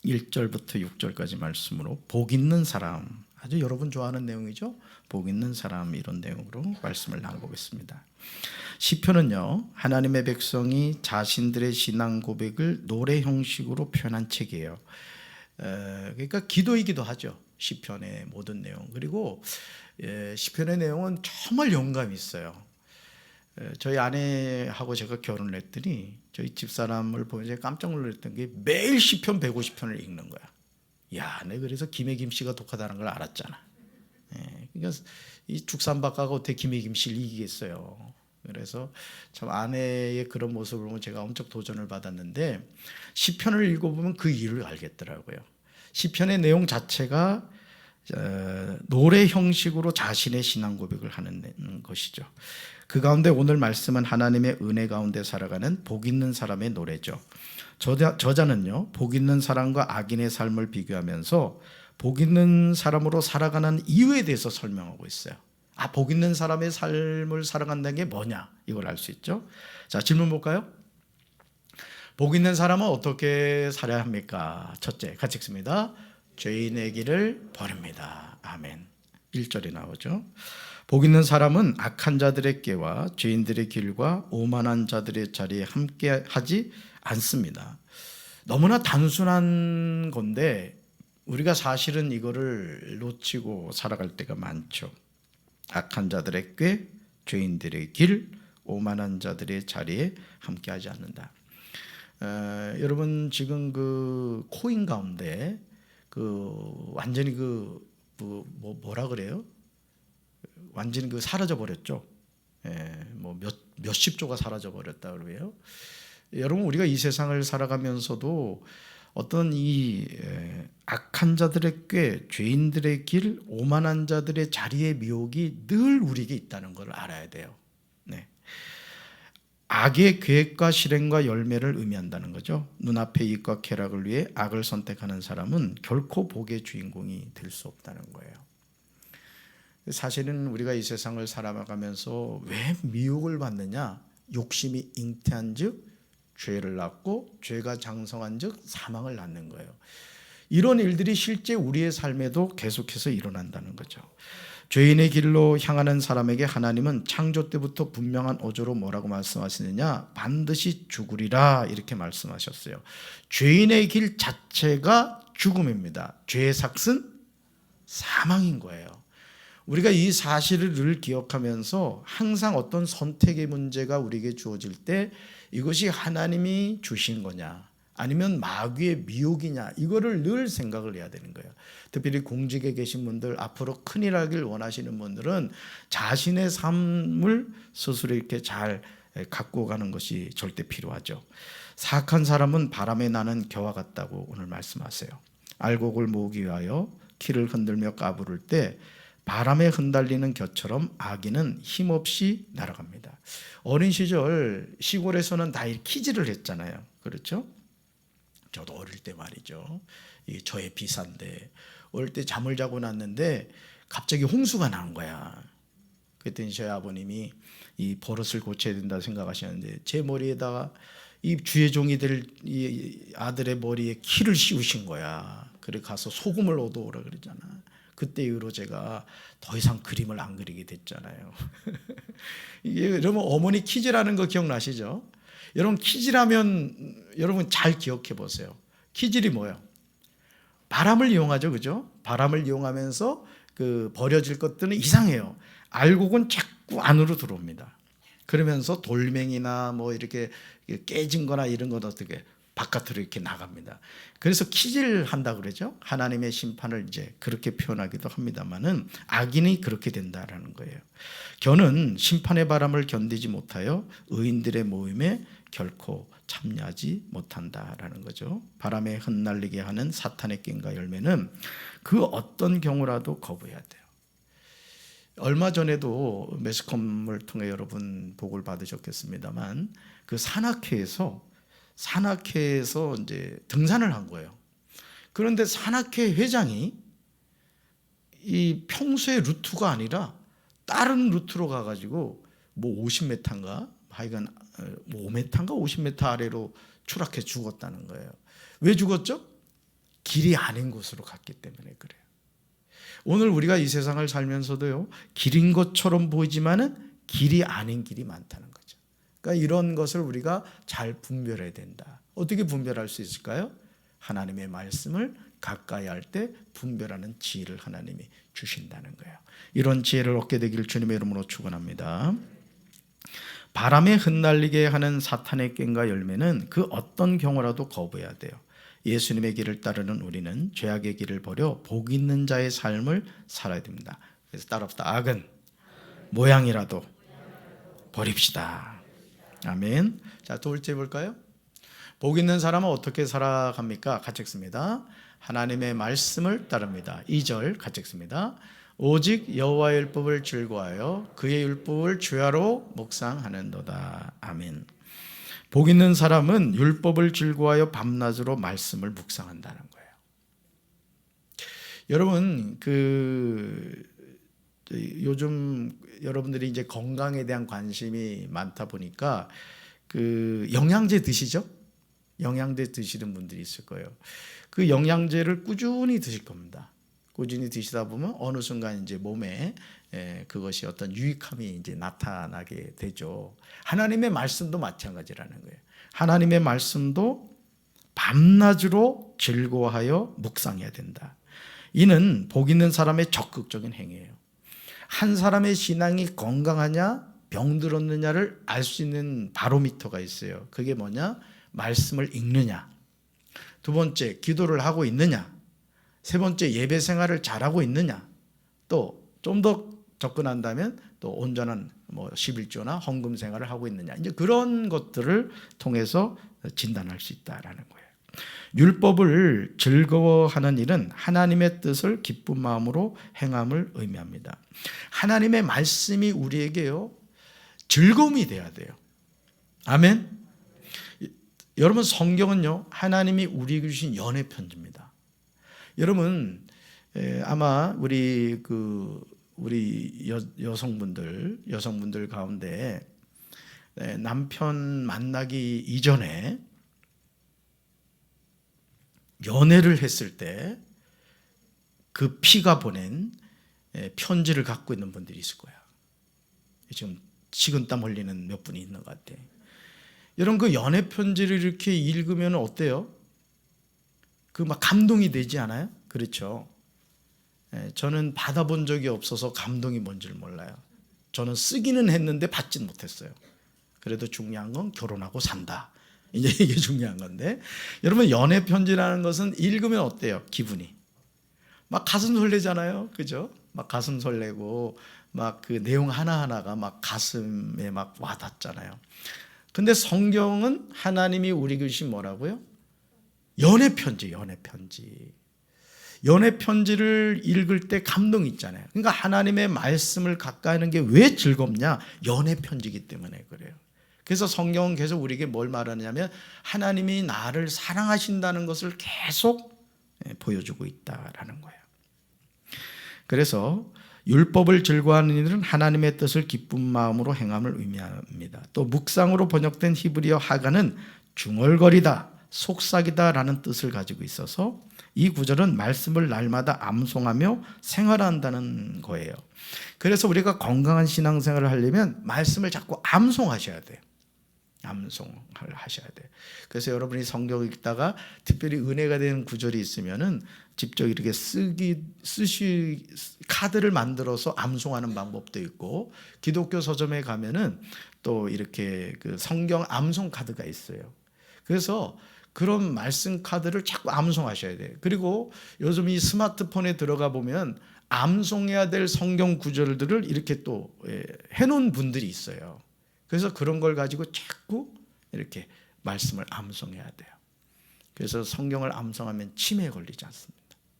1절부터 6절까지 말씀으로 복 있는 사람, 아주 여러분 좋아하는 내용이죠. 복 있는 사람, 이런 내용으로 말씀을 나눠보겠습니다. 시편은요, 하나님의 백성이 자신들의 신앙 고백을 노래 형식으로 표현한 책이에요. 그러니까 기도이기도 하죠. 시편의 모든 내용. 그리고 시편의 내용은 정말 영감이 있어요. 저희 아내하고 제가 결혼을 했더니 저희 집사람을 보면서 제가 깜짝 놀랐던 게 매일 시편 150편을 읽는 거야. 야, 내가 그래서 김혜김 씨가 독하다는 걸 알았잖아. 그러니까 이 죽산박가가 어떻게 김혜김 씨를 이기겠어요. 그래서 참 아내의 그런 모습을 보면 제가 엄청 도전을 받았는데, 시편을 읽어보면 그 이유를 알겠더라고요. 시편의 내용 자체가 노래 형식으로 자신의 신앙 고백을 하는 것이죠. 그 가운데 오늘 말씀은 하나님의 은혜 가운데 살아가는 복 있는 사람의 노래죠. 저자는요, 복 있는 사람과 악인의 삶을 비교하면서 복 있는 사람으로 살아가는 이유에 대해서 설명하고 있어요. 복 있는 사람의 삶을 살아간다는 게 뭐냐, 이걸 알 수 있죠. 자, 질문 볼까요? 복 있는 사람은 어떻게 살아야 합니까? 첫째, 같이 읽습니다. 죄인의 길을 버립니다. 아멘. 1절에 나오죠. 복 있는 사람은 악한 자들의 꾀와 죄인들의 길과 오만한 자들의 자리에 함께 하지 않습니다. 너무나 단순한 건데 우리가 사실은 이거를 놓치고 살아갈 때가 많죠. 악한 자들의 꾀, 죄인들의 길, 오만한 자들의 자리에 함께 하지 않는다. 여러분, 지금 그 코인 가운데 완전히 뭐라 그래요? 완전히 사라져 버렸죠. 뭐 몇십 조가 사라져 버렸다 그래요. 여러분, 우리가 이 세상을 살아가면서도 어떤 이 악한 자들의 꾀, 죄인들의 길, 오만한 자들의 자리의 미혹이 늘 우리에게 있다는 걸 알아야 돼요. 네. 악의 계획과 실행과 열매를 의미한다는 거죠. 눈앞의 이익과 쾌락을 위해 악을 선택하는 사람은 결코 복의 주인공이 될 수 없다는 거예요. 사실은 우리가 이 세상을 살아가면서 왜 미혹을 받느냐? 욕심이 잉태한 즉 죄를 낳고 죄가 장성한 즉 사망을 낳는 거예요. 이런 일들이 실제 우리의 삶에도 계속해서 일어난다는 거죠. 죄인의 길로 향하는 사람에게 하나님은 창조 때부터 분명한 어조로 뭐라고 말씀하시느냐? 반드시 죽으리라, 이렇게 말씀하셨어요. 죄인의 길 자체가 죽음입니다. 죄의 삭은 사망인 거예요. 우리가 이 사실을 늘 기억하면서 항상 어떤 선택의 문제가 우리에게 주어질 때 이것이 하나님이 주신 거냐 아니면 마귀의 미혹이냐, 이거를 늘 생각을 해야 되는 거예요. 특별히 공직에 계신 분들, 앞으로 큰일 하길 원하시는 분들은 자신의 삶을 스스로 이렇게 잘 갖고 가는 것이 절대 필요하죠. 사악한 사람은 바람에 나는 겨와 같다고 오늘 말씀하세요. 알곡을 모으기 위하여 키를 흔들며 까부를 때 바람에 흩날리는 겨처럼 악인은 힘없이 날아갑니다. 어린 시절 시골에서는 다 키질을 했잖아요. 그렇죠? 저도 어릴 때 말이죠. 저의 비사인데 어릴 때 잠을 자고 났는데 갑자기 홍수가 나는 거야. 그랬더니 저희 아버님이 이 버릇을 고쳐야 된다 생각하시는데 제 머리에다가 이 주의 종이 될 이 아들의 머리에 키를 씌우신 거야. 그래 가서 소금을 얻어오라 그러잖아. 그때 이후로 제가 더 이상 그림을 안 그리게 됐잖아요. 이게 여러분, 어머니 키질하는 거 기억나시죠? 여러분, 키질하면 여러분 잘 기억해 보세요. 키질이 뭐예요? 바람을 이용하죠, 그죠? 바람을 이용하면서 버려질 것들은 이상해요. 알곡은 자꾸 안으로 들어옵니다. 그러면서 돌멩이나 뭐 이렇게 깨진 거나 이런 건 어떻게 바깥으로 이렇게 나갑니다. 그래서 키질한다 그러죠. 하나님의 심판을 이제 그렇게 표현하기도 합니다만은 악인이 그렇게 된다라는 거예요. 겨는 심판의 바람을 견디지 못하여 의인들의 모임에 결코 참여하지 못한다라는 거죠. 바람에 흩날리게 하는 사탄의 꾀과 열매는 그 어떤 경우라도 거부해야 돼요. 얼마 전에도 매스컴을 통해 여러분 복을 받으셨겠습니다만 그 산악회에서 이제 등산을 한 거예요. 그런데 산악회 회장이 이 평소의 루트가 아니라 다른 루트로 가가지고 뭐 50m인가 하여간 5m인가 50m 아래로 추락해 죽었다는 거예요. 왜 죽었죠? 길이 아닌 곳으로 갔기 때문에 그래요. 오늘 우리가 이 세상을 살면서도요, 길인 것처럼 보이지만은 길이 아닌 길이 많다는 거죠. 그러니까 이런 것을 우리가 잘 분별해야 된다. 어떻게 분별할 수 있을까요? 하나님의 말씀을 가까이 할 때 분별하는 지혜를 하나님이 주신다는 거예요. 이런 지혜를 얻게 되길 주님의 이름으로 축원합니다. 바람에 흩날리게 하는 사탄의 꽹과 열매는 그 어떤 경우라도 거부해야 돼요. 예수님의 길을 따르는 우리는 죄악의 길을 버려 복 있는 자의 삶을 살아야 됩니다. 그래서 따라합시다. 악은 모양이라도 버립시다. 아멘. 자, 두 번째 볼까요? 복 있는 사람은 어떻게 살아갑니까? 같이 읽습니다. 하나님의 말씀을 따릅니다. 2절 같이 읽습니다. 오직 여호와의 율법을 즐거워하여 그의 율법을 주야로 묵상하는도다. 아멘. 복 있는 사람은 율법을 즐거워하여 밤낮으로 말씀을 묵상한다는 거예요. 여러분, 요즘 여러분들이 이제 건강에 대한 관심이 많다 보니까 영양제 드시죠? 영양제 드시는 분들이 있을 거예요. 그 영양제를 꾸준히 드실 겁니다. 꾸준히 드시다 보면 어느 순간 이제 몸에 그것이 어떤 유익함이 이제 나타나게 되죠. 하나님의 말씀도 마찬가지라는 거예요. 하나님의 말씀도 밤낮으로 즐거워하여 묵상해야 된다. 이는 복 있는 사람의 적극적인 행위예요. 한 사람의 신앙이 건강하냐 병들었느냐를 알 수 있는 바로미터가 있어요. 그게 뭐냐? 말씀을 읽느냐, 두 번째 기도를 하고 있느냐, 세 번째 예배 생활을 잘하고 있느냐, 또 좀 더 접근한다면 또 온전한 11조나 헌금 생활을 하고 있느냐, 이제 그런 것들을 통해서 진단할 수 있다라는 거예요. 율법을 즐거워하는 일은 하나님의 뜻을 기쁜 마음으로 행함을 의미합니다. 하나님의 말씀이 우리에게요 즐거움이 돼야 돼요. 아멘. 여러분, 성경은요 하나님이 우리에게 주신 연애 편지입니다. 여러분, 아마 우리 여성분들 가운데 남편 만나기 이전에 연애를 했을 때 그 피가 보낸 편지를 갖고 있는 분들이 있을 거야. 지금 식은땀 흘리는 몇 분이 있는 것 같아. 여러분, 그 연애 편지를 이렇게 읽으면 어때요? 막 감동이 되지 않아요? 그렇죠. 저는 받아본 적이 없어서 감동이 뭔지를 몰라요. 저는 쓰기는 했는데 받진 못했어요. 그래도 중요한 건 결혼하고 산다. 이제 이게 중요한 건데, 여러분, 연애 편지라는 것은 읽으면 어때요? 기분이 막 가슴 설레잖아요, 그죠? 막 가슴 설레고 막 그 내용 하나하나가 막 가슴에 막 와닿잖아요. 근데 성경은 하나님이 우리에게 주신 뭐라고요? 연애 편지. 연애 편지를 읽을 때 감동이 있잖아요. 그러니까 하나님의 말씀을 가까이 하는 게 왜 즐겁냐? 연애 편지이기 때문에 그래요. 그래서 성경은 계속 우리에게 뭘 말하냐면 하나님이 나를 사랑하신다는 것을 계속 보여주고 있다라는 거예요. 그래서 율법을 즐거워하는 이들은 하나님의 뜻을 기쁜 마음으로 행함을 의미합니다. 또 묵상으로 번역된 히브리어 하가는 중얼거리다, 속삭이다라는 뜻을 가지고 있어서 이 구절은 말씀을 날마다 암송하며 생활한다는 거예요. 그래서 우리가 건강한 신앙생활을 하려면 말씀을 자꾸 암송하셔야 돼요. 암송을 하셔야 돼요. 그래서 여러분이 성경 읽다가 특별히 은혜가 되는 구절이 있으면은 직접 이렇게 카드를 만들어서 암송하는 방법도 있고, 기독교 서점에 가면은 또 이렇게 그 성경 암송 카드가 있어요. 그래서 그런 말씀 카드를 자꾸 암송하셔야 돼요. 그리고 요즘 이 스마트폰에 들어가 보면 암송해야 될 성경 구절들을 이렇게 또 해놓은 분들이 있어요. 그래서 그런 걸 가지고 자꾸 이렇게 말씀을 암송해야 돼요. 그래서 성경을 암송하면 치매에 걸리지 않습니다.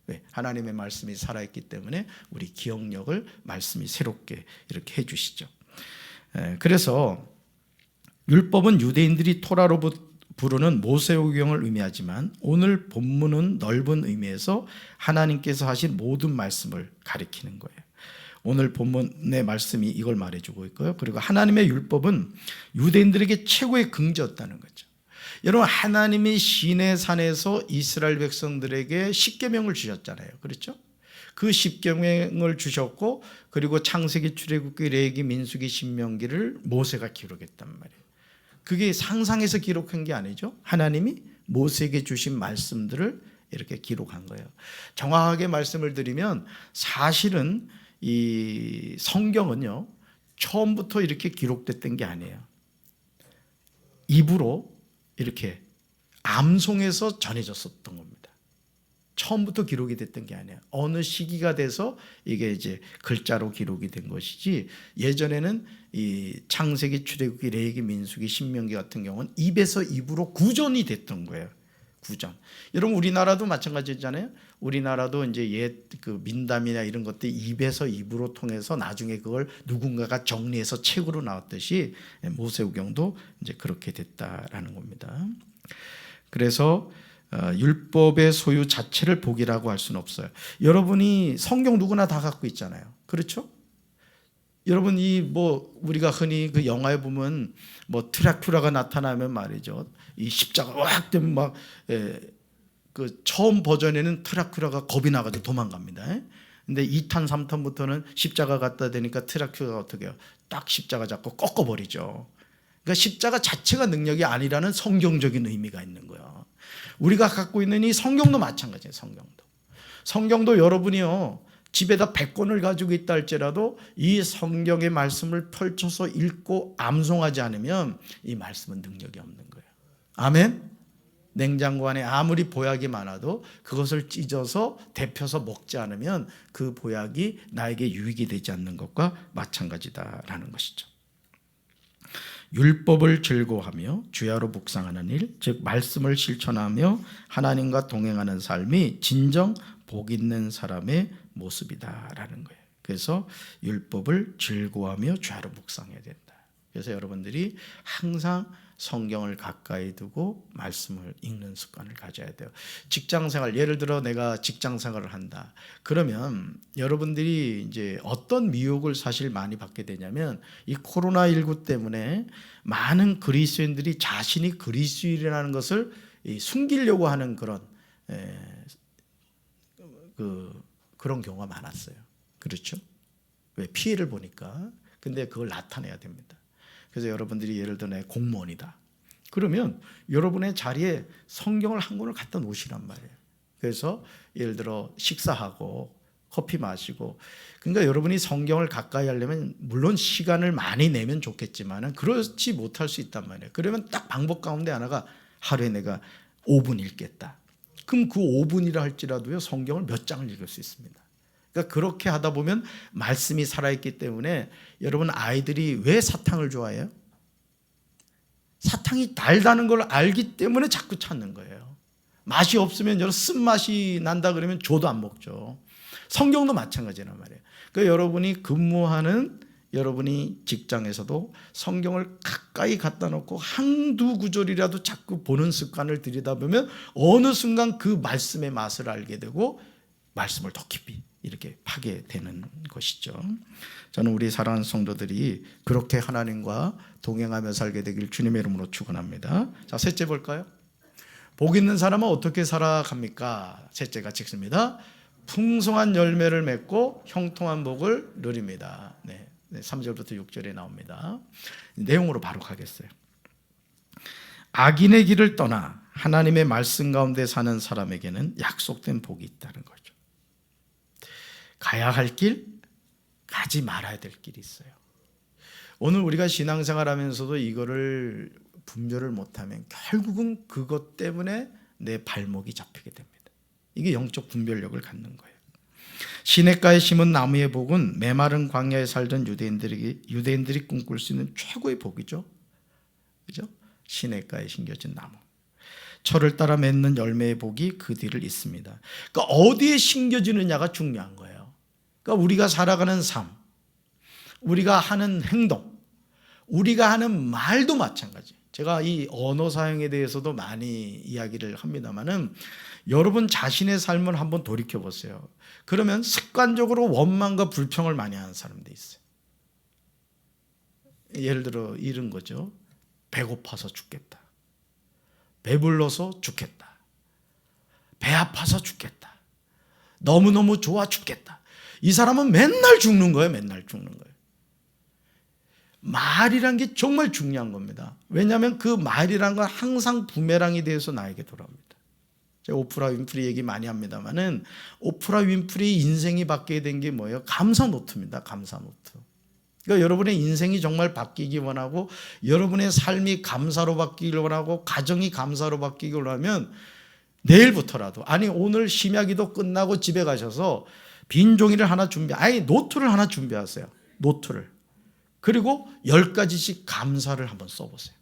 왜? 하나님의 말씀이 살아있기 때문에 우리 기억력을 말씀이 새롭게 이렇게 해주시죠. 그래서 율법은 유대인들이 토라로 부르는 모세오경을 의미하지만 오늘 본문은 넓은 의미에서 하나님께서 하신 모든 말씀을 가리키는 거예요. 오늘 본문의 말씀이 이걸 말해주고 있고요. 그리고 하나님의 율법은 유대인들에게 최고의 긍지였다는 거죠. 여러분, 하나님이 시내산에서 이스라엘 백성들에게 십계명을 주셨잖아요. 그렇죠? 그 십계명을 주셨고, 그리고 창세기, 출애굽기, 레위기, 민수기, 신명기를 모세가 기록했단 말이에요. 그게 상상해서 기록한 게 아니죠. 하나님이 모세에게 주신 말씀들을 이렇게 기록한 거예요. 정확하게 말씀을 드리면 사실은 이 성경은요, 처음부터 이렇게 기록됐던 게 아니에요. 입으로 이렇게 암송해서 전해졌었던 겁니다. 처음부터 기록이 됐던 게 아니에요. 어느 시기가 돼서 이게 이제 글자로 기록이 된 것이지, 예전에는 이 창세기, 출애굽기, 레위기, 민수기, 신명기 같은 경우는 입에서 입으로 구전이 됐던 거예요. 구전. 여러분, 우리나라도 마찬가지잖아요. 우리나라도 이제 옛 그 민담이나 이런 것들 입에서 입으로 통해서 나중에 그걸 누군가가 정리해서 책으로 나왔듯이 모세오경도 이제 그렇게 됐다라는 겁니다. 그래서 율법의 소유 자체를 복이라고 할 수는 없어요. 여러분이 성경 누구나 다 갖고 있잖아요. 그렇죠? 여러분, 우리가 흔히 그 영화에 보면 드라큘라가 나타나면 말이죠, 이 십자가 왁 되면 그 처음 버전에는 드라큘라가 겁이 나가지고 도망갑니다. 근데 2탄 3탄부터는 십자가 갖다 대니까 드라큘라가 어떻게 해요? 딱 십자가 잡고 꺾어버리죠. 그러니까 십자가 자체가 능력이 아니라는 성경적인 의미가 있는 거예요. 우리가 갖고 있는 이 성경도 마찬가지예요. 성경도 여러분이요, 집에다 100권을 가지고 있다 할지라도 이 성경의 말씀을 펼쳐서 읽고 암송하지 않으면 이 말씀은 능력이 없는 거예요. 아멘? 냉장고 안에 아무리 보약이 많아도 그것을 찢어서 데펴서 먹지 않으면 그 보약이 나에게 유익이 되지 않는 것과 마찬가지다라는 것이죠. 율법을 즐거워하며 주야로 묵상하는 일, 즉 말씀을 실천하며 하나님과 동행하는 삶이 진정 복 있는 사람의 모습이다라는 거예요. 그래서 율법을 즐거워하며 주야로 묵상해야 된다. 그래서 여러분들이 항상 성경을 가까이 두고 말씀을 읽는 습관을 가져야 돼요. 직장생활, 예를 들어 내가 직장생활을 한다. 그러면 여러분들이 이제 어떤 미혹을 사실 많이 받게 되냐면, 이 코로나19 때문에 많은 그리스도인들이 자신이 그리스도인이라는 것을 숨기려고 하는 그런 경우가 많았어요. 그렇죠? 왜? 피해를 보니까. 근데 그걸 나타내야 됩니다. 그래서 여러분들이 예를 들어 내가 공무원이다. 그러면 여러분의 자리에 성경을 한 권을 갖다 놓으시란 말이에요. 그래서 예를 들어 식사하고 커피 마시고, 그러니까 여러분이 성경을 가까이 하려면 물론 시간을 많이 내면 좋겠지만 그렇지 못할 수 있단 말이에요. 그러면 딱 방법 가운데 하나가 하루에 내가 5분 읽겠다. 그럼 그 5분이라 할지라도요, 성경을 몇 장을 읽을 수 있습니다. 그러니까 그렇게 하다 보면 말씀이 살아있기 때문에, 여러분 아이들이 왜 사탕을 좋아해요? 사탕이 달다는 걸 알기 때문에 자꾸 찾는 거예요. 맛이 없으면 여러분 쓴맛이 난다 그러면 줘도 안 먹죠. 성경도 마찬가지란 말이에요. 그러니까 여러분이 근무하는 여러분이 직장에서도 성경을 가까이 갖다 놓고 한두 구절이라도 자꾸 보는 습관을 들이다보면 어느 순간 그 말씀의 맛을 알게 되고 말씀을 더 깊이 이렇게 파게 되는 것이죠. 저는 우리 사랑하는 성도들이 그렇게 하나님과 동행하며 살게 되길 주님의 이름으로 축원합니다. 자, 셋째 볼까요? 복 있는 사람은 어떻게 살아갑니까? 셋째가 찍습니다. 풍성한 열매를 맺고 형통한 복을 누립니다. 3절부터 6절에 나옵니다. 내용으로 바로 가겠어요. 악인의 길을 떠나 하나님의 말씀 가운데 사는 사람에게는 약속된 복이 있다는 거죠. 가야 할 길, 가지 말아야 될 길이 있어요. 오늘 우리가 신앙생활 하면서도 이거를 분별을 못하면 결국은 그것 때문에 내 발목이 잡히게 됩니다. 이게 영적 분별력을 갖는 거예요. 시냇가에 심은 나무의 복은 메마른 광야에 살던 유대인들이 꿈꿀 수 있는 최고의 복이죠. 그죠? 시냇가에 심겨진 나무. 철을 따라 맺는 열매의 복이 그 뒤를 잇습니다. 그러니까 어디에 심겨지느냐가 중요한 거예요. 그러니까 우리가 살아가는 삶, 우리가 하는 행동, 우리가 하는 말도 마찬가지. 제가 이 언어 사용에 대해서도 많이 이야기를 합니다만은, 여러분 자신의 삶을 한번 돌이켜 보세요. 그러면 습관적으로 원망과 불평을 많이 하는 사람들이 있어요. 예를 들어 이런 거죠. 배고파서 죽겠다. 배불러서 죽겠다. 배 아파서 죽겠다. 너무너무 좋아 죽겠다. 이 사람은 맨날 죽는 거예요. 맨날 죽는 거예요. 말이란 게 정말 중요한 겁니다. 왜냐하면 그 말이란 건 항상 부메랑이 되어서 나에게 돌아옵니다. 제가 오프라 윈프리 얘기 많이 합니다만은 오프라 윈프리 인생이 바뀌게 된 게 뭐예요? 감사 노트입니다. 감사 노트. 그러니까 여러분의 인생이 정말 바뀌기 원하고 여러분의 삶이 감사로 바뀌길 원하고 가정이 감사로 바뀌길 원하면 내일부터라도, 아니 오늘 심야기도 끝나고 집에 가셔서 빈 종이를 하나 노트를 하나 준비하세요. 노트를. 그리고 10가지씩 감사를 한번 써보세요.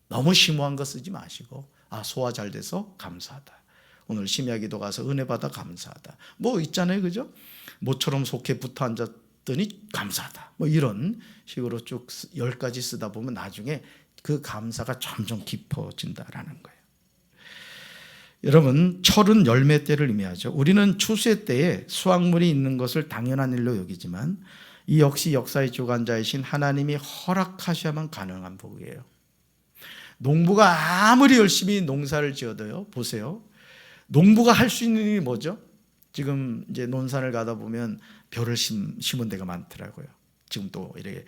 너무 심오한 거 쓰지 마시고, 소화 잘 돼서 감사하다. 오늘 심야기도 가서 은혜 받아 감사하다. 뭐 있잖아요, 그죠? 모처럼 속해 붙어 앉았더니 감사하다. 뭐 이런 식으로 쭉 10가지 쓰다 보면 나중에 그 감사가 점점 깊어진다라는 거예요. 여러분, 철은 열매 때를 의미하죠. 우리는 추수의 때에 수확물이 있는 것을 당연한 일로 여기지만 이 역시 역사의 주관자이신 하나님이 허락하셔야만 가능한 복이에요. 농부가 아무리 열심히 농사를 지어도요, 보세요. 농부가 할 수 있는 일이 뭐죠? 지금 이제 논산을 가다 보면 벼를 심은 데가 많더라고요. 지금 또 이렇게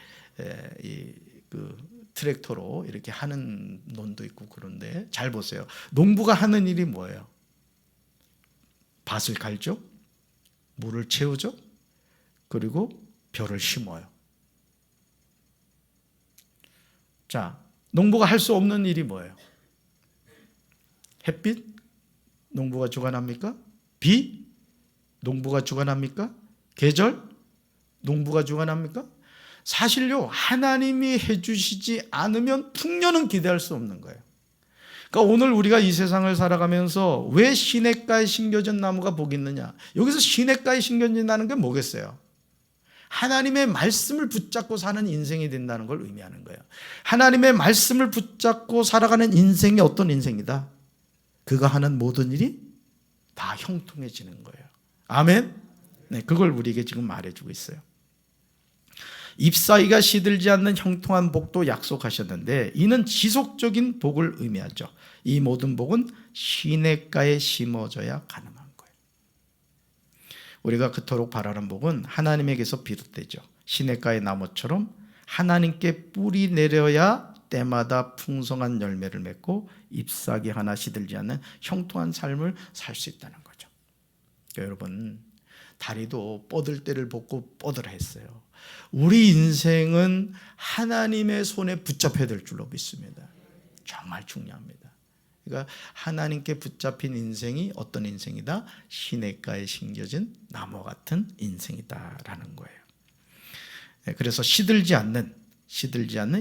트랙터로 이렇게 하는 논도 있고 그런데 잘 보세요. 농부가 하는 일이 뭐예요? 밭을 갈죠? 물을 채우죠? 그리고 벼를 심어요. 자, 농부가 할 수 없는 일이 뭐예요? 햇빛? 농부가 주관합니까? 비? 농부가 주관합니까? 계절? 농부가 주관합니까? 사실요, 하나님이 해주시지 않으면 풍년은 기대할 수 없는 거예요. 그러니까 오늘 우리가 이 세상을 살아가면서 왜 시냇가에 심겨진 나무가 복이 있느냐? 여기서 시냇가에 심겨진다는 게 뭐겠어요? 하나님의 말씀을 붙잡고 사는 인생이 된다는 걸 의미하는 거예요. 하나님의 말씀을 붙잡고 살아가는 인생이 어떤 인생이다? 그가 하는 모든 일이 다 형통해지는 거예요. 아멘? 네, 그걸 우리에게 지금 말해주고 있어요. 잎사귀가 시들지 않는 형통한 복도 약속하셨는데 이는 지속적인 복을 의미하죠. 이 모든 복은 시냇가에 심어져야 가능한 거예요. 우리가 그토록 바라는 복은 하나님에게서 비롯되죠. 시냇가의 나무처럼 하나님께 뿌리 내려야 때마다 풍성한 열매를 맺고 잎사귀 하나 시들지 않는 형통한 삶을 살 수 있다는 거죠. 그러니까 여러분, 다리도 뻗을 때를 벗고 뻗으라 했어요. 우리 인생은 하나님의 손에 붙잡혀야 될 줄로 믿습니다. 정말 중요합니다. 그러니까 하나님께 붙잡힌 인생이 어떤 인생이다? 시냇가에 심겨진 나무 같은 인생이다라는 거예요. 그래서 시들지 않는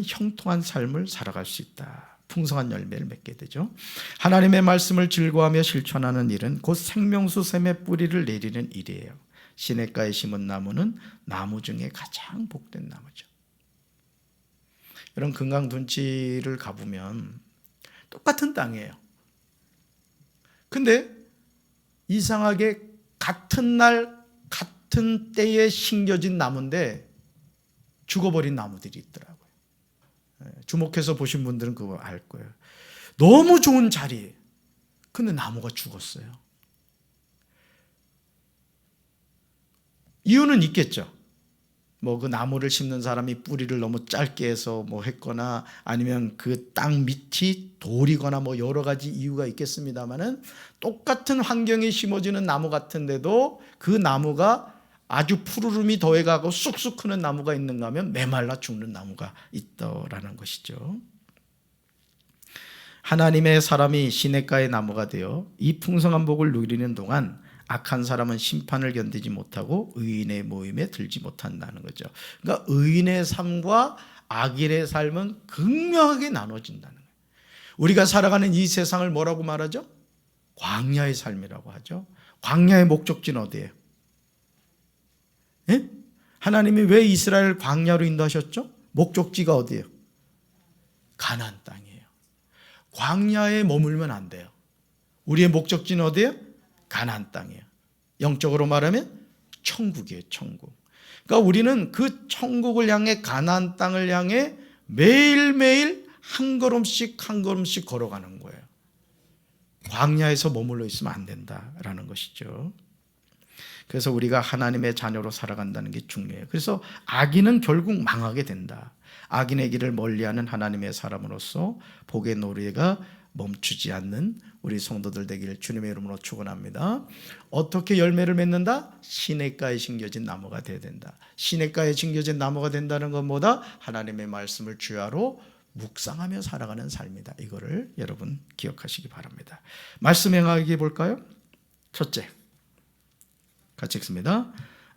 형통한 삶을 살아갈 수 있다. 풍성한 열매를 맺게 되죠. 하나님의 말씀을 즐거워하며 실천하는 일은 곧 생명수 샘의 뿌리를 내리는 일이에요. 시냇가에 심은 나무는 나무 중에 가장 복된 나무죠. 이런 금강둔치를 가보면 똑같은 땅이에요. 근데 이상하게 같은 날 같은 때에 심겨진 나무인데 죽어버린 나무들이 있더라고요. 주목해서 보신 분들은 그거 알 거예요. 너무 좋은 자리, 근데 나무가 죽었어요. 이유는 있겠죠. 뭐 그 나무를 심는 사람이 뿌리를 너무 짧게 해서 뭐 했거나 아니면 그 땅 밑이 돌이거나 뭐 여러 가지 이유가 있겠습니다만은 똑같은 환경에 심어지는 나무 같은데도 그 나무가 아주 푸르름이 더해가고 쑥쑥 크는 나무가 있는가 하면 메말라 죽는 나무가 있더라는 것이죠. 하나님의 사람이 시냇가의 나무가 되어 이 풍성한 복을 누리는 동안 악한 사람은 심판을 견디지 못하고 의인의 모임에 들지 못한다는 거죠. 그러니까 의인의 삶과 악인의 삶은 극명하게 나눠진다는 거예요. 우리가 살아가는 이 세상을 뭐라고 말하죠? 광야의 삶이라고 하죠. 광야의 목적지는 어디예요? 예? 하나님이 왜 이스라엘을 광야로 인도하셨죠? 목적지가 어디예요? 가나안 땅이에요. 광야에 머물면 안 돼요. 우리의 목적지는 어디예요? 가나안 땅이에요. 영적으로 말하면 천국이에요. 천국. 그러니까 우리는 그 천국을 향해, 가나안 땅을 향해 매일매일 한 걸음씩 한 걸음씩 걸어가는 거예요. 광야에서 머물러 있으면 안 된다라는 것이죠. 그래서 우리가 하나님의 자녀로 살아간다는 게 중요해요. 그래서 악인은 결국 망하게 된다. 악인의 길을 멀리하는 하나님의 사람으로서 복의 노래가 멈추지 않는 우리 성도들 되기를 주님의 이름으로 축원합니다. 어떻게 열매를 맺는다? 시냇가에 심겨진 나무가 되어야 된다. 시냇가에 심겨진 나무가 된다는 것보다 하나님의 말씀을 주야로 묵상하며 살아가는 삶이다. 이거를 여러분 기억하시기 바랍니다. 말씀 행하기 볼까요? 첫째, 같이 읽습니다.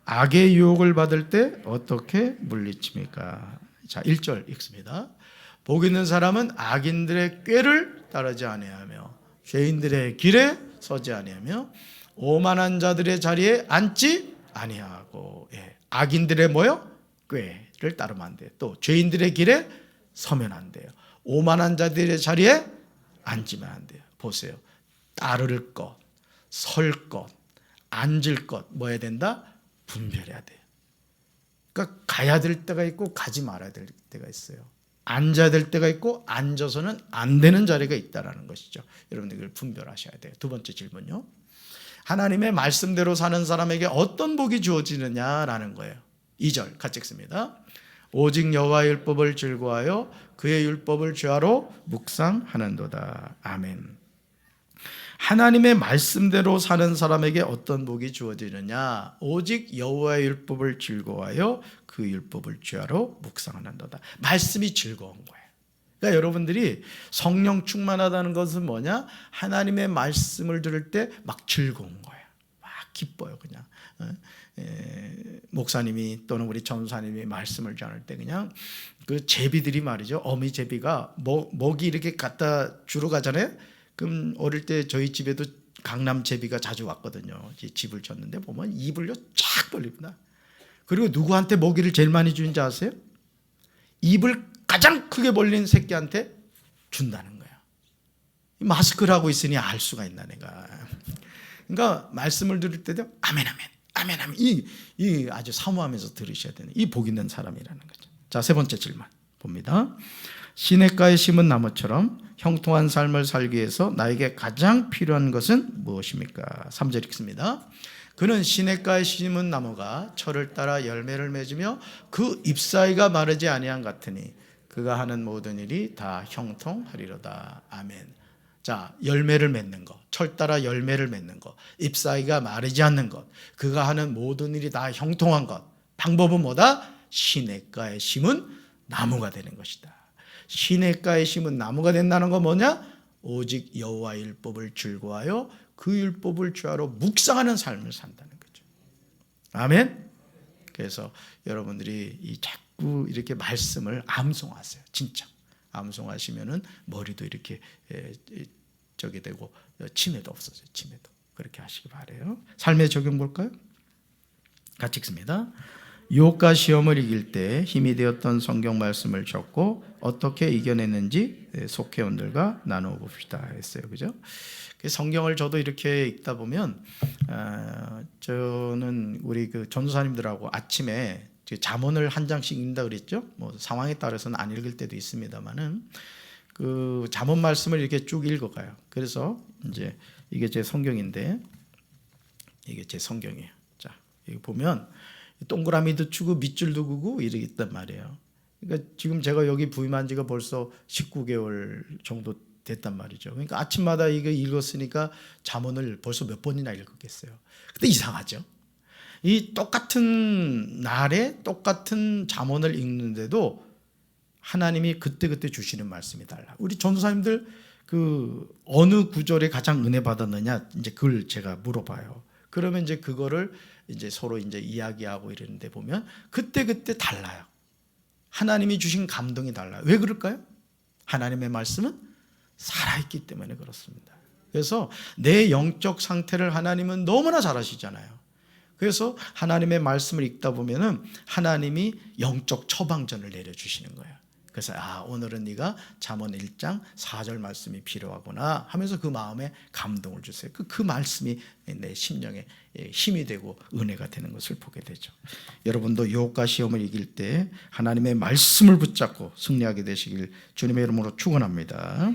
악의 유혹을 받을 때 어떻게 물리칩니까? 자, 1절 읽습니다. 복 있는 사람은 악인들의 꾀를 따르지 아니하며 죄인들의 길에 서지 아니하며 오만한 자들의 자리에 앉지 아니하고. 악인들의 뭐요? 꾀를 따르면 안 돼요. 또 죄인들의 길에 서면 안 돼요. 오만한 자들의 자리에 앉으면 안 돼요. 보세요. 따를 것, 설 것, 앉을 것 뭐 해야 된다? 분별해야 돼요. 그러니까 가야 될 때가 있고 가지 말아야 될 때가 있어요. 앉아야 될 때가 있고 앉아서는 안 되는 자리가 있다는 것이죠. 여러분들 이걸 분별하셔야 돼요. 두 번째 질문요. 하나님의 말씀대로 사는 사람에게 어떤 복이 주어지느냐라는 거예요. 2절 같이 읽습니다. 오직 여호와의 율법을 즐거워하여 그의 율법을 죄하로 묵상하는도다. 아멘. 하나님의 말씀대로 사는 사람에게 어떤 복이 주어지느냐? 오직 여호와의 율법을 즐거워하여 그 율법을 죄하로 묵상하는도다. 말씀이 즐거운 거예요. 그러니까 여러분들이 성령 충만하다는 것은 뭐냐? 하나님의 말씀을 들을 때 막 즐거운 거예요. 막 기뻐요, 그냥. 목사님이 또는 우리 전사님이 말씀을 전할 때 그냥 그 제비들이 말이죠. 어미 제비가 먹이 이렇게 갖다 주러 가잖아요. 그럼 어릴 때 저희 집에도 강남 제비가 자주 왔거든요. 집을 졌는데 보면 입을요 쫙 벌립니다. 그리고 누구한테 먹이를 제일 많이 주는지 아세요? 입을 가장 크게 벌린 새끼한테 준다는 거예요. 마스크를 하고 있으니 알 수가 있나 내가. 그러니까 말씀을 들을 때도 아멘 아멘 아멘 아멘 이 아주 사모하면서 들으셔야 되는 이 복 있는 사람이라는 거죠. 자, 세 번째 질문 봅니다. 시냇가에 심은 나무처럼 형통한 삶을 살기 위해서 나에게 가장 필요한 것은 무엇입니까? 3절 읽습니다. 그는 시냇가에 심은 나무가 철을 따라 열매를 맺으며 그 잎사이가 마르지 아니한 같으니 그가 하는 모든 일이 다 형통하리로다. 아멘. 자, 열매를 맺는 것, 철 따라 열매를 맺는 것, 잎사이가 마르지 않는 것, 그가 하는 모든 일이 다 형통한 것. 방법은 뭐다? 시냇가에 심은 나무가 되는 것이다. 시냇가에 심은 나무가 된다는 건 뭐냐? 오직 여호와의 율법을 즐거워하여 그 율법을 주야로 묵상하는 삶을 산다는 거죠. 아멘. 그래서 여러분들이 이 자꾸 이렇게 말씀을 암송하세요. 진짜 암송하시면은 머리도 이렇게 저게 되고 치매도 없어져요. 치매도. 그렇게 하시기 바래요. 삶의 적용 볼까요? 같이 읽습니다. 유혹과 시험을 이길 때 힘이 되었던 성경 말씀을 적고 어떻게 이겨냈는지 속회원들과 나누어 봅시다 했어요. 그죠? 성경을 저도 이렇게 읽다 보면 저는 우리 그 전도사님들하고 아침에 잠언을 한 장씩 읽는다 그랬죠. 뭐 상황에 따라서는 안 읽을 때도 있습니다만은 그 잠언 말씀을 이렇게 쭉 읽어가요. 그래서 이제 이게 제 성경인데 이게 제 성경이에요. 자, 여기 보면 동그라미도 치고 밑줄도 그고 이렇게 있단 말이에요. 그러니까 지금 제가 여기 부임한 지가 벌써 19개월 정도 됐단 말이죠. 그러니까 아침마다 이거 읽었으니까 잠언을 벌써 몇 번이나 읽었겠어요. 근데 이상하죠. 이 똑같은 날에 똑같은 잠언을 읽는데도 하나님이 그때그때 주시는 말씀이 달라. 우리 전도사님들 그 어느 구절에 가장 은혜 받았느냐 이제 그걸 제가 물어봐요. 그러면 이제 그거를 이제 서로 이제 이야기하고 이러는데 보면 그때그때 달라요. 하나님이 주신 감동이 달라요. 왜 그럴까요? 하나님의 말씀은 살아있기 때문에 그렇습니다. 그래서 내 영적 상태를 하나님은 너무나 잘 아시잖아요. 그래서 하나님의 말씀을 읽다 보면은 하나님이 영적 처방전을 내려주시는 거예요. 그래서 오늘은 네가 잠언 1장 4절 말씀이 필요하구나 하면서 그 마음에 감동을 주세요. 그 말씀이 내 심령에 힘이 되고 은혜가 되는 것을 보게 되죠. 여러분도 유혹과 시험을 이길 때 하나님의 말씀을 붙잡고 승리하게 되시길 주님의 이름으로 축원합니다.